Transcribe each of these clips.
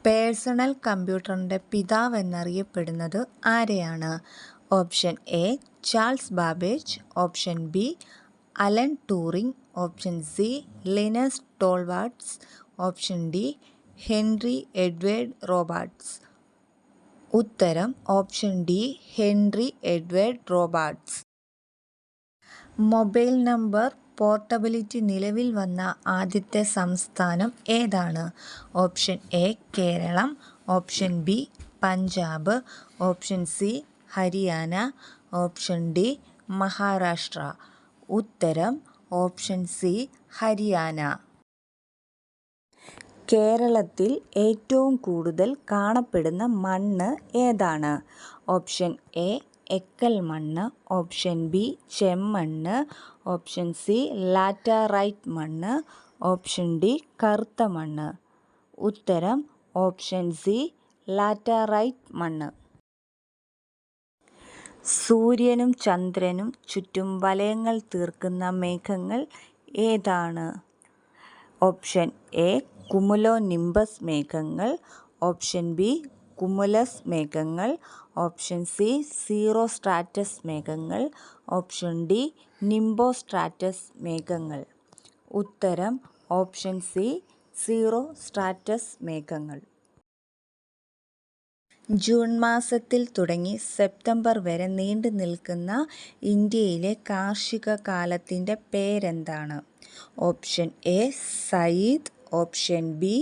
Personal കമ്പ്യൂട്ടറിൻ്റെ പിതാവ് എന്നറിയപ്പെടുന്നത് ആരെയാണ്? Option A Charles Babbage, option B Alan Turing, option C Linus Torvalds, option D Henry Edward Roberts. ഉത്തരം option D Henry Edward Roberts. Mobile number portability നിലവിൽ വന്ന ആദ്യത്തെ സംസ്ഥാനം ഏതാണ്? Option A Keralam, option B Punjab, option C Haryana, option D Maharashtra. ഉത്തരം option C Haryana. കേരളത്തിൽ ഏറ്റവും കൂടുതൽ കാണപ്പെടുന്ന മണ്ണ് ഏതാണ്? ഓപ്ഷൻ എ എക്കൽ മണ്ണ്, option B ചെമ്മണ്ണ്, option C laterite മണ്ണ്, ഓപ്ഷൻ ഡി കറുത്ത മണ്ണ്. ഉത്തരം ഓപ്ഷൻ സി ലാറ്ററൈറ്റ് മണ്ണ്. സൂര്യനും ചന്ദ്രനും ചുറ്റും വലയങ്ങൾ തീർക്കുന്ന മേഘങ്ങൾ ഏതാണ്? ഓപ്ഷൻ എ കുമുലോ നിംബസ് മേഘങ്ങൾ, ഓപ്ഷൻ ബി കുമുലസ് മേഘങ്ങൾ, ഓപ്ഷൻ സി സീറോ സ്ട്രാറ്റസ് മേഘങ്ങൾ, ഓപ്ഷൻ ഡി നിംബോ സ്ട്രാറ്റസ് മേഘങ്ങൾ. ഉത്തരം ഓപ്ഷൻ സി സീറോ സ്ട്രാറ്റസ് മേഘങ്ങൾ. ജൂൺ മാസത്തിൽ തുടങ്ങി സെപ്റ്റംബർ വരെ നീണ്ടു നിൽക്കുന്ന ഇന്ത്യയിലെ കാർഷിക കാലത്തിൻ്റെ പേരെന്താണ്? Option A Zaid, option B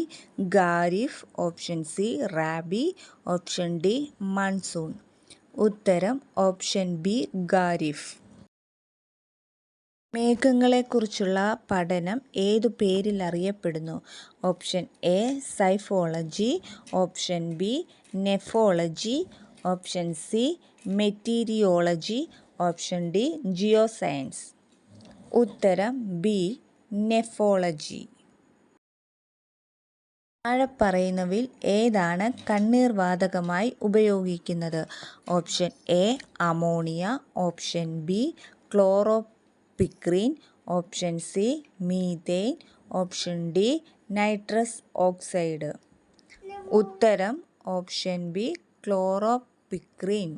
Kharif, option C Rabi, option D monsoon. ഉത്തരം ഓപ്ഷൻ ബി ഖാരിഫ്. മേഘങ്ങളെക്കുറിച്ചുള്ള പഠനം ഏതു പേരിൽ അറിയപ്പെടുന്നു? Option A psephology, option B nephology, option C meteorology, option D geoscience. ഉത്തരം ബി നെഫോളജി. താഴെ പറയുന്നവയിൽ ഏതാണ് കണ്ണീർവാതകമായി ഉപയോഗിക്കുന്നത്? Option A ammonia, option B chloropicrin, option C methane, option D nitrous oxide. ഉത്തരം ഓപ്ഷൻ ബി ക്ലോറോപിക്രീൻ.